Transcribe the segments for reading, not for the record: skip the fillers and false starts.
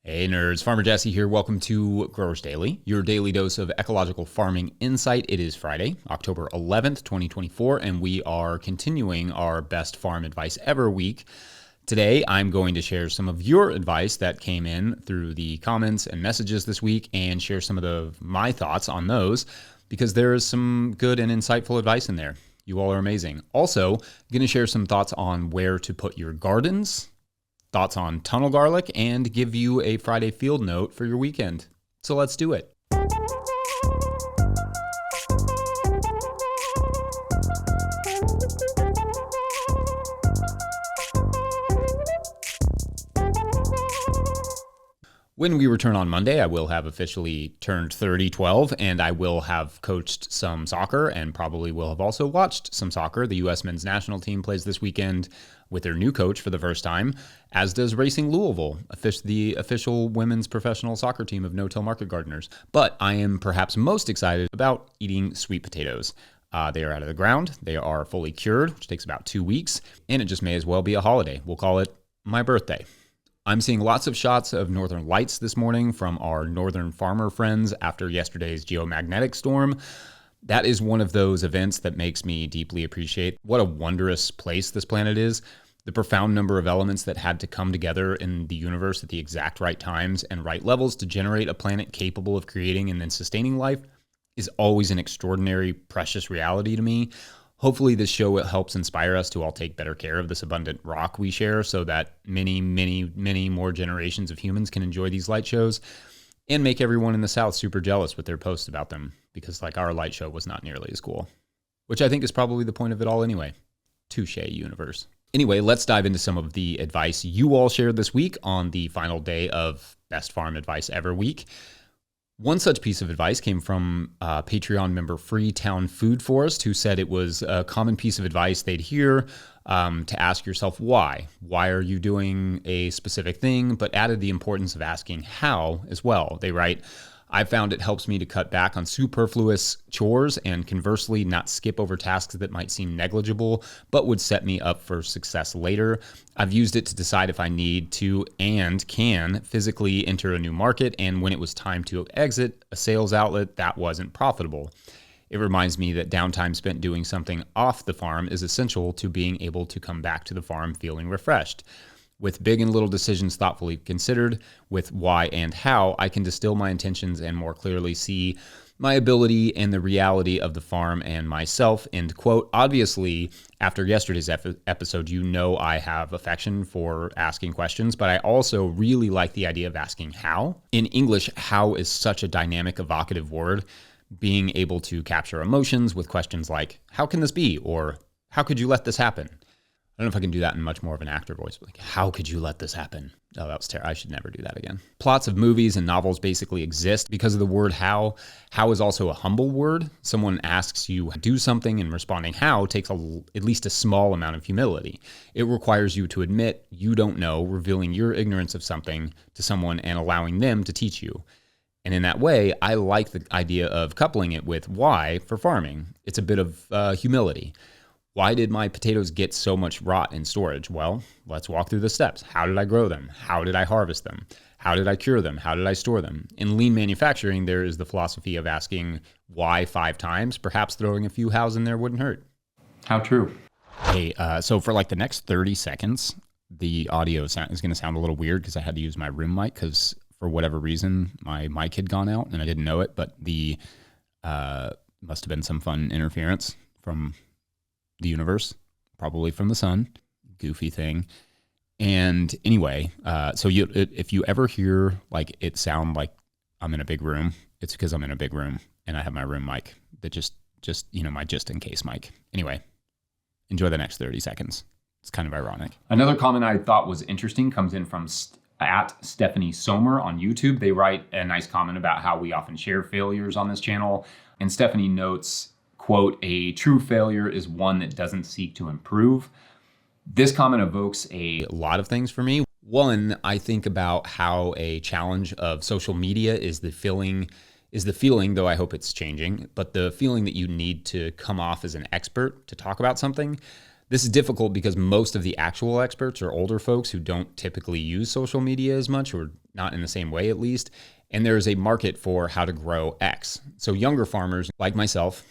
Hey nerds, Farmer Jesse here. Welcome to Growers Daily, your daily dose of ecological farming insight. It is Friday, October 11th, 2024, and we are continuing our best farm advice ever week. Today, I'm going to share some of your advice that came in through the comments and messages this week and share some of my thoughts on those because there is some good and insightful advice in there. You all are amazing. Also, I'm going to share some thoughts on where to put your gardens, thoughts on tunnel garlic, and give you a Friday field note for your weekend. So let's do it. When we return on Monday, I will have officially turned 30-12, and I will have coached some soccer and probably will have also watched some soccer. The U.S. men's national team plays this weekend with their new coach for the first time, as does Racing Louisville, the official women's professional soccer team of No-Till Market Gardeners. But I am perhaps most excited about eating sweet potatoes. They are out of the ground. They are fully cured, which takes about 2 weeks, and it just may as well be a holiday. We'll call it my birthday. I'm seeing lots of shots of northern lights this morning from our northern farmer friends after yesterday's geomagnetic storm. That is one of those events that makes me deeply appreciate what a wondrous place this planet is. The profound number of elements that had to come together in the universe at the exact right times and right levels to generate a planet capable of creating and then sustaining life is always an extraordinary, precious reality to me. Hopefully this show helps inspire us to all take better care of this abundant rock we share so that many, many, many more generations of humans can enjoy these light shows and make everyone in the South super jealous with their posts about them because our light show was not nearly as cool, which I think is probably the point of it all anyway. Touche, universe. Anyway, let's dive into some of the advice you all shared this week on the final day of Best Farm Advice Ever week. One such piece of advice came from Patreon member Freetown Food Forest, who said it was a common piece of advice they'd hear to ask yourself why. Why are you doing a specific thing? But added the importance of asking how as well. They write, I found it helps me to cut back on superfluous chores and conversely not skip over tasks that might seem negligible but would set me up for success later. I've used it to decide if I need to and can physically enter a new market, and when it was time to exit a sales outlet that wasn't profitable. It reminds me that downtime spent doing something off the farm is essential to being able to come back to the farm feeling refreshed. With big and little decisions thoughtfully considered, with why and how, I can distill my intentions and more clearly see my ability and the reality of the farm and myself, end quote. Obviously, after yesterday's episode, you know I have affection for asking questions, but I also really like the idea of asking how. In English, how is such a dynamic, evocative word. Being able to capture emotions with questions like, how can this be? Or how could you let this happen? I don't know if I can do that in much more of an actor voice, but like, how could you let this happen? Oh, that was terrible. I should never do that again. Plots of movies and novels basically exist because of the word how. How is also a humble word. Someone asks you to do something and responding how takes at least a small amount of humility. It requires you to admit you don't know, revealing your ignorance of something to someone and allowing them to teach you. And in that way, I like the idea of coupling it with why for farming. It's a bit of humility. Why did my potatoes get so much rot in storage? Well, let's walk through the steps. How did I grow them? How did I harvest them? How did I cure them? How did I store them? In lean manufacturing, there is the philosophy of asking why 5 times. Perhaps throwing a few hows in there wouldn't hurt. How true. Hey, so for like the next 30 seconds, the audio is going to sound a little weird because I had to use my room mic because for whatever reason, my mic had gone out and I didn't know it, but the must have been some fun interference from the universe, probably from the sun, goofy thing. And anyway, so if you ever hear like it sound like I'm in a big room, it's because I'm in a big room and I have my room mic that just my just in case mic. Anyway, enjoy the next 30 seconds. It's kind of ironic. Another comment I thought was interesting comes in from at Stephanie Somer on YouTube. They write a nice comment about how we often share failures on this channel. And Stephanie notes, quote, a true failure is one that doesn't seek to improve. This comment evokes a lot of things for me. One, I think about how a challenge of social media is the feeling, though I hope it's changing, but the feeling that you need to come off as an expert to talk about something. This is difficult because most of the actual experts are older folks who don't typically use social media as much, or not in the same way at least. And there is a market for how to grow X. So younger farmers like myself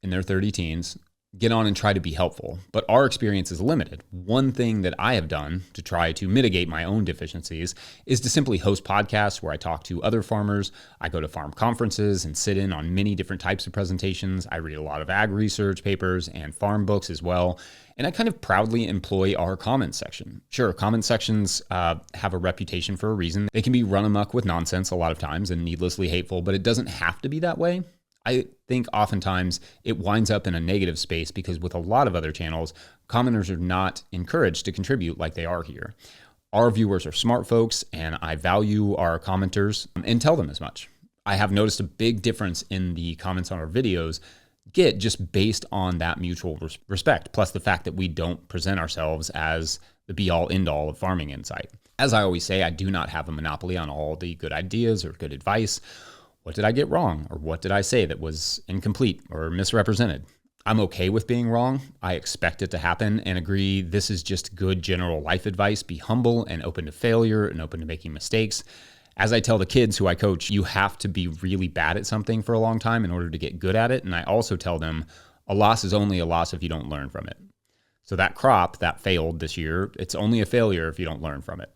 in their 30 teens get on and try to be helpful, but our experience is limited. One thing that I have done to try to mitigate my own deficiencies is to simply host podcasts where I talk to other farmers. I go to farm conferences and sit in on many different types of presentations. I read a lot of ag research papers and farm books as well. And I kind of proudly employ our comments section. Sure, comment sections have a reputation for a reason. They can be run amok with nonsense a lot of times and needlessly hateful, but it doesn't have to be that way. I think oftentimes it winds up in a negative space because with a lot of other channels, commenters are not encouraged to contribute like they are here. Our viewers are smart folks, and I value our commenters and tell them as much. I have noticed a big difference in the comments on our videos get just based on that mutual respect, plus the fact that we don't present ourselves as the be-all, end-all of farming insight. As I always say, I do not have a monopoly on all the good ideas or good advice. What did I get wrong? Or what did I say that was incomplete or misrepresented? I'm okay with being wrong. I expect it to happen and agree this is just good general life advice. Be humble and open to failure and open to making mistakes. As I tell the kids who I coach, you have to be really bad at something for a long time in order to get good at it. And I also tell them a loss is only a loss if you don't learn from it. So that crop that failed this year, it's only a failure if you don't learn from it,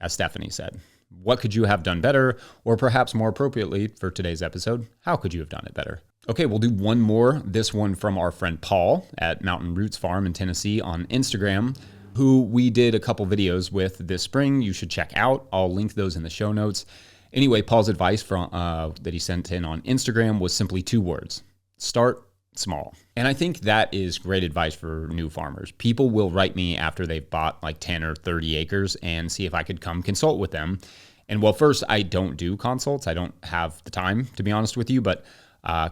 as Stephanie said. What could you have done better? Or perhaps more appropriately for today's episode, how could you have done it better? Okay, we'll do one more. This one from our friend Paul at Mountain Roots Farm in Tennessee on Instagram, who we did a couple videos with this spring. You should check out. I'll link those in the show notes. Anyway, Paul's advice from that he sent in on Instagram was simply 2 words: start small. And I think that is great advice for new farmers. People will write me after they've bought like 10 or 30 acres and see if I could come consult with them. And well, first, I don't do consults. I don't have the time, to be honest with you, but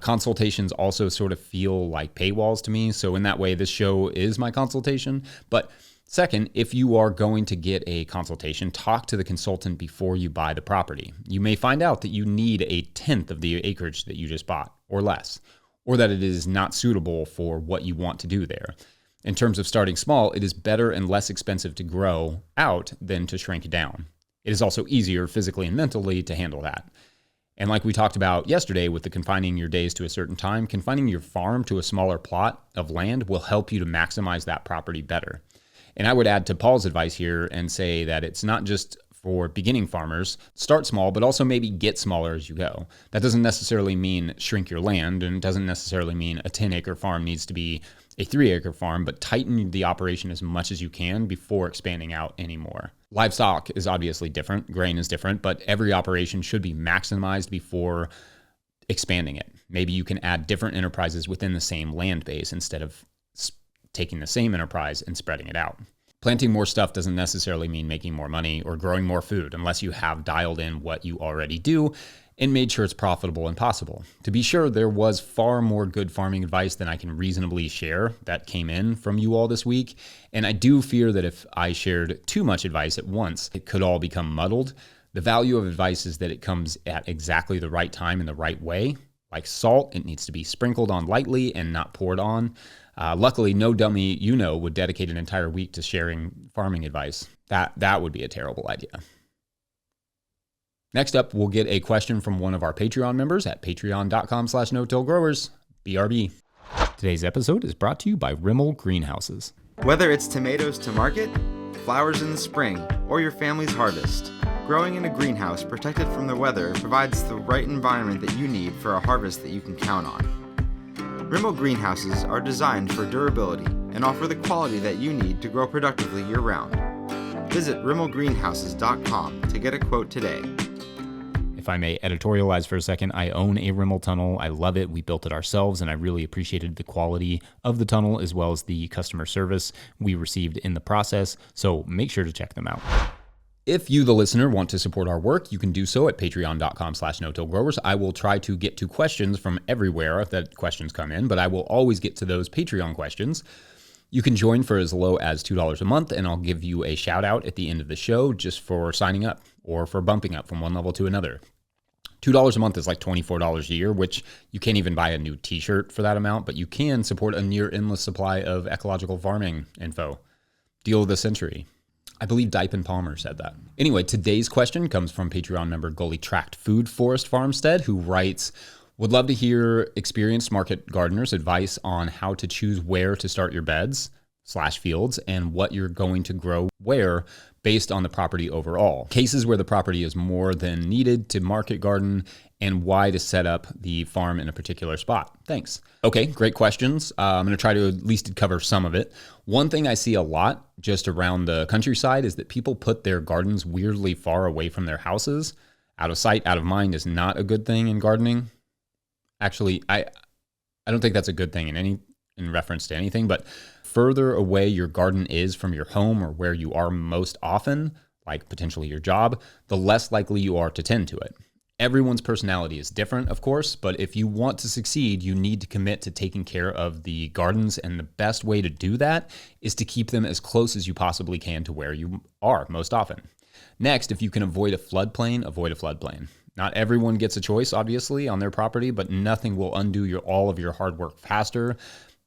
consultations also sort of feel like paywalls to me. So in that way, this show is my consultation. But second, if you are going to get a consultation, talk to the consultant before you buy the property. You may find out that you need 1/10 of the acreage that you just bought or less, or that it is not suitable for what you want to do there. In terms of starting small, it is better and less expensive to grow out than to shrink down. It is also easier physically and mentally to handle that. And like we talked about yesterday with the confining your days to a certain time, confining your farm to a smaller plot of land will help you to maximize that property better. And I would add to Paul's advice here and say that it's not just for beginning farmers. Start small, but also maybe get smaller as you go. That doesn't necessarily mean shrink your land, and it doesn't necessarily mean a 10-acre farm needs to be a 3-acre farm, but tighten the operation as much as you can before expanding out anymore. Livestock is obviously different, grain is different, but every operation should be maximized before expanding it. Maybe you can add different enterprises within the same land base instead of taking the same enterprise and spreading it out. Planting more stuff doesn't necessarily mean making more money or growing more food unless you have dialed in what you already do and made sure it's profitable and possible. To be sure, there was far more good farming advice than I can reasonably share that came in from you all this week. And I do fear that if I shared too much advice at once, it could all become muddled. The value of advice is that it comes at exactly the right time in the right way. Like salt, it needs to be sprinkled on lightly and not poured on. Luckily, no dummy would dedicate an entire week to sharing farming advice. That would be a terrible idea. Next up, we'll get a question from one of our Patreon members at patreon.com/no-tillgrowers, BRB. Today's episode is brought to you by Rimmel Greenhouses. Whether it's tomatoes to market, flowers in the spring, or your family's harvest, growing in a greenhouse protected from the weather provides the right environment that you need for a harvest that you can count on. Rimmel Greenhouses are designed for durability and offer the quality that you need to grow productively year-round. Visit rimmelgreenhouses.com to get a quote today. If I may editorialize for a second, I own a Rimmel tunnel. I love it. We built it ourselves, and I really appreciated the quality of the tunnel as well as the customer service we received in the process, so make sure to check them out. If you, the listener, want to support our work, you can do so at patreon.com/no-tillgrowers. I will try to get to questions from everywhere that questions come in, but I will always get to those Patreon questions. You can join for as low as $2 a month, and I'll give you a shout out at the end of the show just for signing up or for bumping up from one level to another. $2 a month is like $24 a year, which you can't even buy a new t-shirt for that amount, but you can support a near endless supply of ecological farming info. Deal of the century. I believe Dypen Palmer said that. Anyway, today's question comes from Patreon member Gully Tract Food Forest Farmstead, who writes, would love to hear experienced market gardeners' advice on how to choose where to start your beds/fields and what you're going to grow where based on the property overall. Cases where the property is more than needed to market garden and why to set up the farm in a particular spot. Thanks. Okay, great questions. I'm going to try to at least cover some of it. One thing I see a lot just around the countryside is that people put their gardens weirdly far away from their houses. Out of sight, out of mind is not a good thing in gardening. Actually, I don't think that's a good thing in reference to anything, but further away your garden is from your home or where you are most often, like potentially your job, the less likely you are to tend to it. Everyone's personality is different, of course, but if you want to succeed, you need to commit to taking care of the gardens, and the best way to do that is to keep them as close as you possibly can to where you are most often. Next, if you can avoid a floodplain, avoid a floodplain. Not everyone gets a choice, obviously, on their property, but nothing will undo all of your hard work faster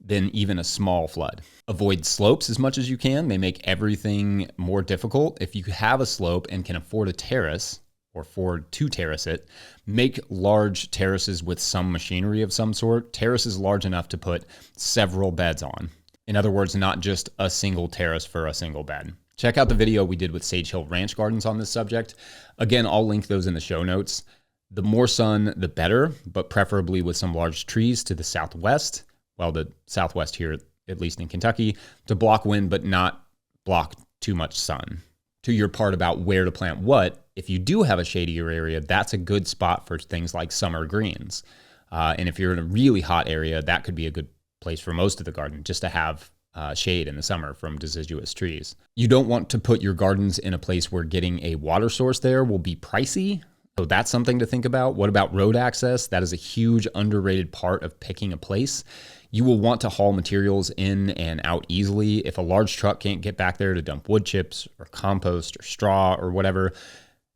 than even a small flood. Avoid slopes as much as you can. They make everything more difficult. If you have a slope and can afford a terrace or afford to terrace it, make large terraces with some machinery of some sort. Terraces large enough to put several beds on. In other words, not just a single terrace for a single bed. Check out the video we did with Sage Hill Ranch Gardens on this subject. Again, I'll link those in the show notes. The more sun, the better, but preferably with some large trees to the southwest. Well, the southwest here, at least in Kentucky, to block wind, but not block too much sun. To your part about where to plant what, if you do have a shadier area, that's a good spot for things like summer greens. And if you're in a really hot area, that could be a good place for most of the garden, just to have shade in the summer from deciduous trees. You don't want to put your gardens in a place where getting a water source there will be pricey. So that's something to think about. What about road access? That is a huge underrated part of picking a place. You will want to haul materials in and out easily. If a large truck can't get back there to dump wood chips or compost or straw or whatever,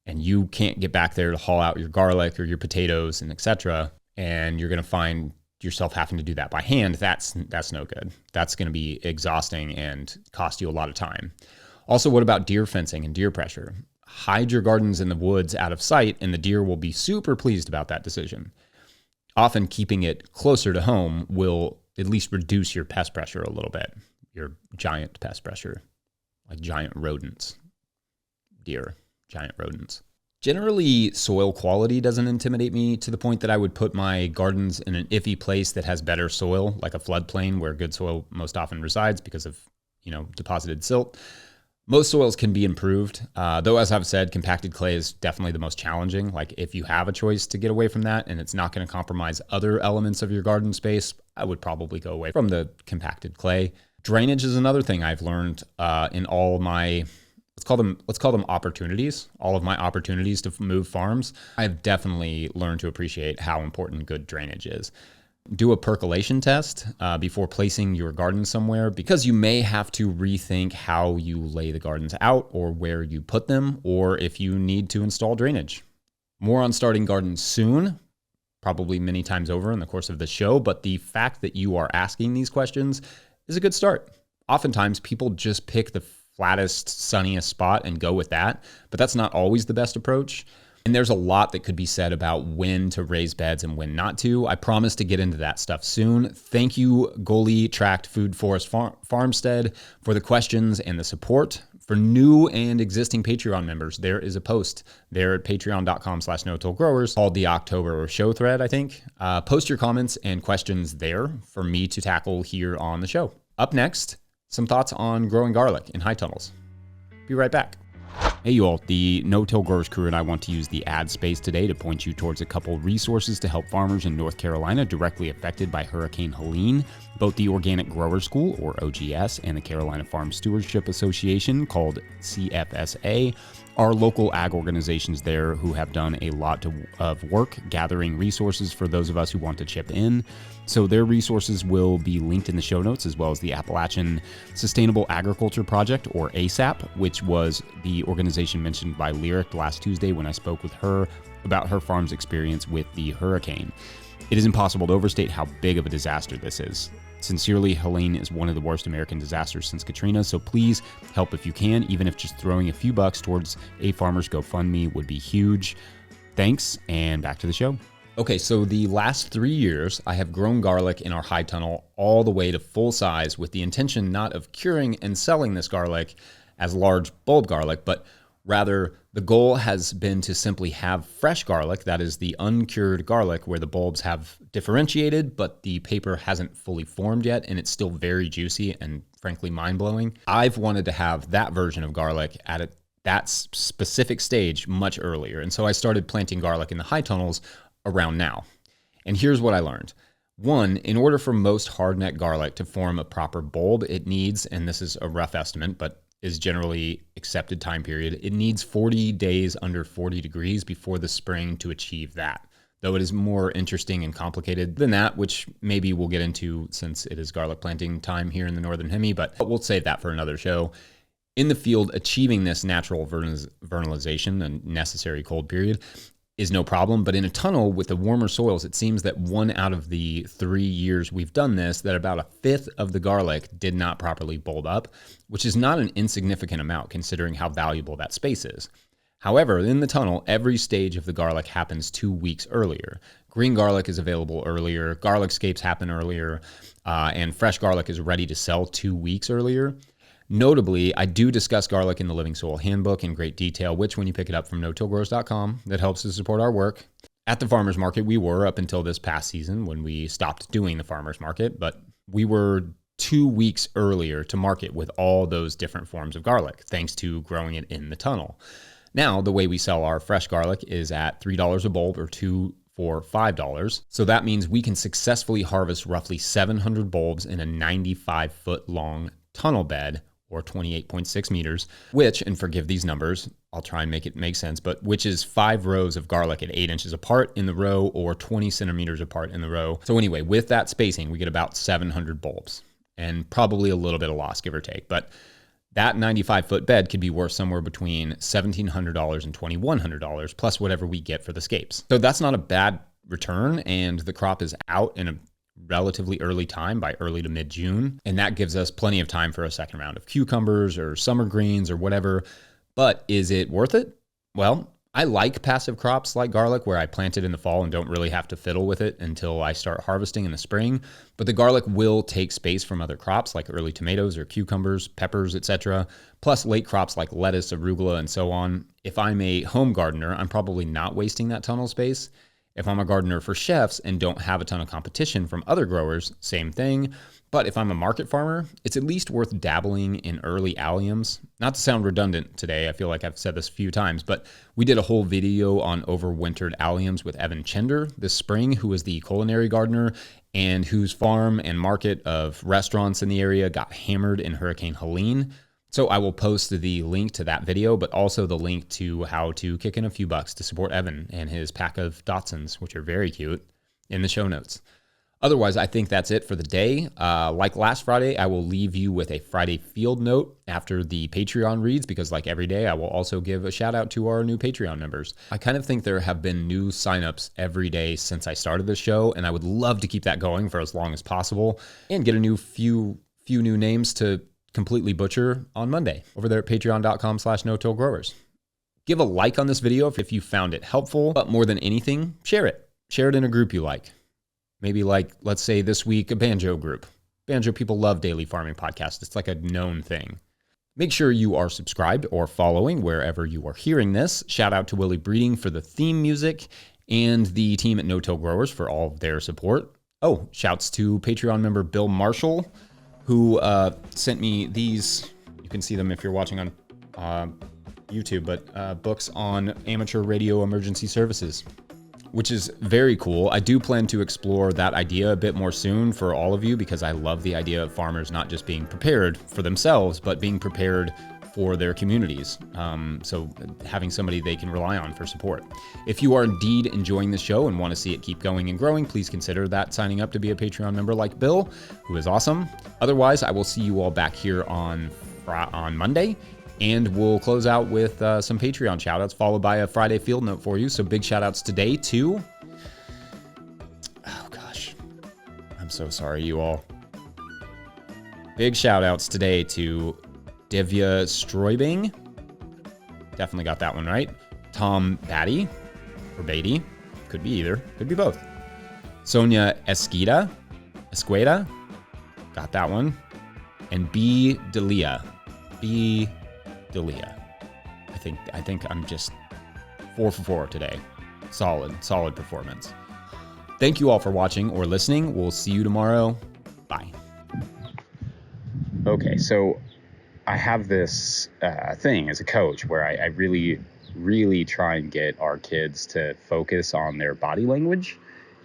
and you can't get back there to haul out your garlic or your potatoes and etc., and you're going to find yourself having to do that by hand, that's no good. That's going to be exhausting and cost you a lot of time. Also, what about deer fencing and deer pressure? Hide your gardens in the woods out of sight, and the deer will be super pleased about that decision. Often keeping it closer to home will at least reduce your pest pressure a little bit, your giant pest pressure, like giant rodents, deer, giant rodents. Generally, soil quality doesn't intimidate me to the point that I would put my gardens in an iffy place that has better soil, like a floodplain where good soil most often resides because of, deposited silt. Most soils can be improved, though, as I've said, compacted clay is definitely the most challenging. Like, if you have a choice to get away from that and it's not going to compromise other elements of your garden space, I would probably go away from the compacted clay. Drainage is another thing I've learned in all my let's call them opportunities. All of my opportunities to move farms, I've definitely learned to appreciate how important good drainage is. Do a percolation test before placing your garden somewhere, because you may have to rethink how you lay the gardens out or where you put them, or if you need to install drainage. More on starting gardens soon, probably many times over in the course of the show, but the fact that you are asking these questions is a good start. Oftentimes, people just pick the flattest, sunniest spot and go with that, but that's not always the best approach. And there's a lot that could be said about when to raise beds and when not to. I promise to get into that stuff soon. Thank you, Gully Tract Food Forest Farmstead, for the questions and the support. For new and existing Patreon members, there is a post there at patreon.com/no-till-growers called the October show thread, I think. Post your comments and questions there for me to tackle here on the show. Up next, some thoughts on growing garlic in high tunnels. Be right back. Hey you all, the No-Till Growers crew and I want to use the ad space today to point you towards a couple resources to help farmers in North Carolina directly affected by Hurricane Helene. Both the Organic Grower School, or OGS, and the Carolina Farm Stewardship Association, called CFSA, are local ag organizations there who have done a lot of work gathering resources for those of us who want to chip in. So their resources will be linked in the show notes, as well as the Appalachian Sustainable Agriculture Project, or ASAP, which was the organization mentioned by Lyric last Tuesday when I spoke with her about her farm's experience with the hurricane. It is impossible to overstate how big of a disaster this is. Sincerely, Helene is one of the worst American disasters since Katrina, so please help if you can, even if just throwing a few bucks towards a farmer's GoFundMe would be huge. Thanks, and back to the show. Okay, so the last 3 years, I have grown garlic in our high tunnel all the way to full size with the intention not of curing and selling this garlic as large bulb garlic, but rather the goal has been to simply have fresh garlic, that is the uncured garlic where the bulbs have differentiated, but the paper hasn't fully formed yet and it's still very juicy and frankly mind-blowing. I've wanted to have that version of garlic at that specific stage much earlier, and so I started planting garlic in the high tunnels around now. And here's what I learned. One, in order for most hardneck garlic to form a proper bulb, it needs, and this is a rough estimate, but is generally accepted time period, it needs 40 days under 40 degrees before the spring to achieve that. Though it is more interesting and complicated than that, which maybe we'll get into since it is garlic planting time here in the Northern Hemi, but we'll save that for another show. In the field, achieving this natural vernalization, a necessary cold period, is no problem, but in a tunnel with the warmer soils, it seems that 1 out of the 3 years we've done this, that about a fifth of the garlic did not properly bulb up, which is not an insignificant amount considering how valuable that space is. However, in the tunnel, every stage of the garlic happens 2 weeks earlier. Green garlic is available earlier, garlic scapes happen earlier, and fresh garlic is ready to sell 2 weeks earlier. Notably, I do discuss garlic in the Living Soil Handbook in great detail, which when you pick it up from no-tillgrowers.com, that helps to support our work. At the farmer's market, we were up until this past season when we stopped doing the farmer's market, but we were 2 weeks earlier to market with all those different forms of garlic, thanks to growing it in the tunnel. Now, the way we sell our fresh garlic is at $3 a bulb or 2 for $5. So that means we can successfully harvest roughly 700 bulbs in a 95-foot long tunnel bed, or 28.6 meters, which, and forgive these numbers, I'll try and make it make sense, but which is 5 rows of garlic at 8 inches apart in the row or 20 centimeters apart in the row. So anyway, with that spacing, we get about 700 bulbs and probably a little bit of loss, give or take. But that 95-foot bed could be worth somewhere between $1,700 and $2,100 plus whatever we get for the scapes. So that's not a bad return, and the crop is out in a relatively early time, by early to mid-June, and that gives us plenty of time for a second round of cucumbers or summer greens or whatever. But is it worth it? Well, I like passive crops like garlic where I plant it in the fall and don't really have to fiddle with it until I start harvesting in the spring, but the garlic will take space from other crops like early tomatoes or cucumbers, peppers, etc., plus late crops like lettuce, arugula, and so on. If I'm a home gardener, I'm probably not wasting that tunnel space. If I'm a gardener for chefs and don't have a ton of competition from other growers, same thing. But if I'm a market farmer, it's at least worth dabbling in early alliums. Not to sound redundant today, I feel like I've said this a few times, but we did a whole video on overwintered alliums with Evan Chender this spring, who is the culinary gardener and whose farm and market of restaurants in the area got hammered in Hurricane Helene. So I will post the link to that video, but also the link to how to kick in a few bucks to support Evan and his pack of Dachshunds, which are very cute, in the show notes. Otherwise, I think that's it for the day. Like last Friday, I will leave you with a Friday field note after the Patreon reads, because like every day, I will also give a shout out to our new Patreon members. I kind of think there have been new signups every day since I started this show, and I would love to keep that going for as long as possible and get a few new names to completely butcher on Monday over there at patreon.com/no-tillgrowers. Give a like on this video if you found it helpful, but more than anything, share it. Share it in a group you like. Maybe like, let's say this week, a banjo group. Banjo people love daily farming podcasts. It's like a known thing. Make sure you are subscribed or following wherever you are hearing this. Shout out to Willie Breeding for the theme music and the team at No Till Growers for all of their support. Oh, shouts to Patreon member Bill Marshall, who sent me these. You can see them if you're watching on YouTube, but books on amateur radio emergency services, which is very cool. I do plan to explore that idea a bit more soon for all of you, because I love the idea of farmers not just being prepared for themselves, but being prepared for their communities. So having somebody they can rely on for support. If you are indeed enjoying this show and want to see it keep going and growing, please consider that signing up to be a Patreon member like Bill, who is awesome. Otherwise, I will see you all back here on Monday, and we'll close out with some Patreon shout-outs, followed by a Friday field note for you. So big shout-outs today to... Oh, gosh. I'm so sorry, you all. Big shout-outs today to Divya Stroibing. Definitely got that one right. Tom Batty, or Beatty. Could be either. Could be both. Sonia Esqueda. Got that one. And B. Delia. I think I'm just 4 for 4 today. Solid performance. Thank you all for watching or listening. We'll see you tomorrow. Bye. Okay, so I have this thing as a coach where I really try and get our kids to focus on their body language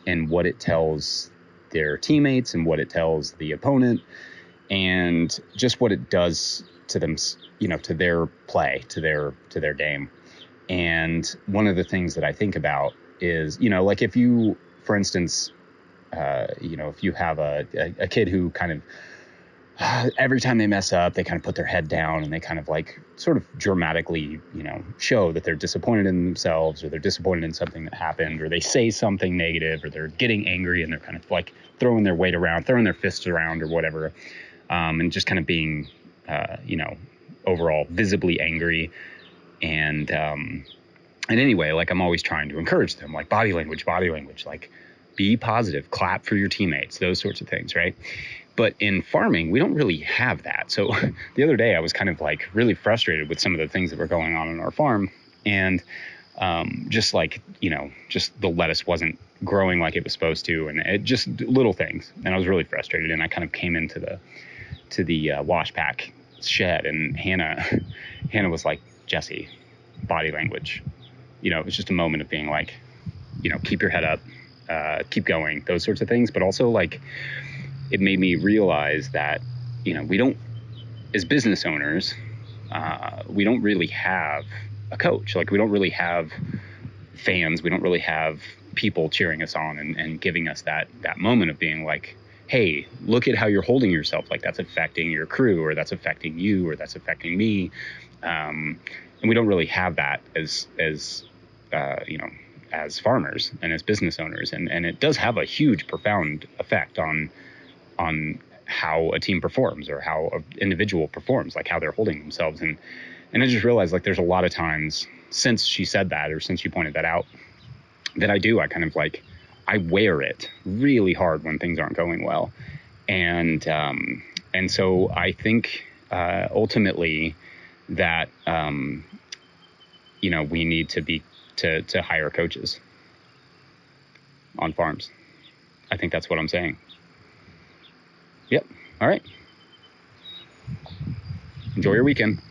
and what it tells their teammates and what it tells the opponent and just what it does to them, to their play, to their game. And one of the things that I think about is, like if you, for instance, if you have a kid who kind of, every time they mess up, they kind of put their head down and they kind of like sort of dramatically, show that they're disappointed in themselves or they're disappointed in something that happened, or they say something negative, or they're getting angry and they're kind of like throwing their weight around, throwing their fists around or whatever. And just kind of being, overall visibly angry. And anyway, like I'm always trying to encourage them, like body language, like be positive, clap for your teammates, those sorts of things. Right. But in farming, we don't really have that. So the other day I was kind of like really frustrated with some of the things that were going on our farm. And just the lettuce wasn't growing like it was supposed to. And it just little things. And I was really frustrated. And I kind of came into the wash pack shed, and Hannah was like, Jesse, body language. It was just a moment of being like, keep your head up, keep going, those sorts of things. But also like, it made me realize that, we don't, as business owners, we don't really have a coach. Like we don't really have fans. We don't really have people cheering us on and giving us that moment of being like, hey, look at how you're holding yourself. Like that's affecting your crew, or that's affecting you, or that's affecting me. And we don't really have that as farmers and as business owners. And it does have a huge, profound effect on how a team performs or how an individual performs, like how they're holding themselves. And I just realized like there's a lot of times since she said that, or since you pointed that out, that I kind of like, I wear it really hard when things aren't going well. And so I think ultimately that, we need to hire coaches on farms. I think that's what I'm saying. Yep. All right. Enjoy your weekend.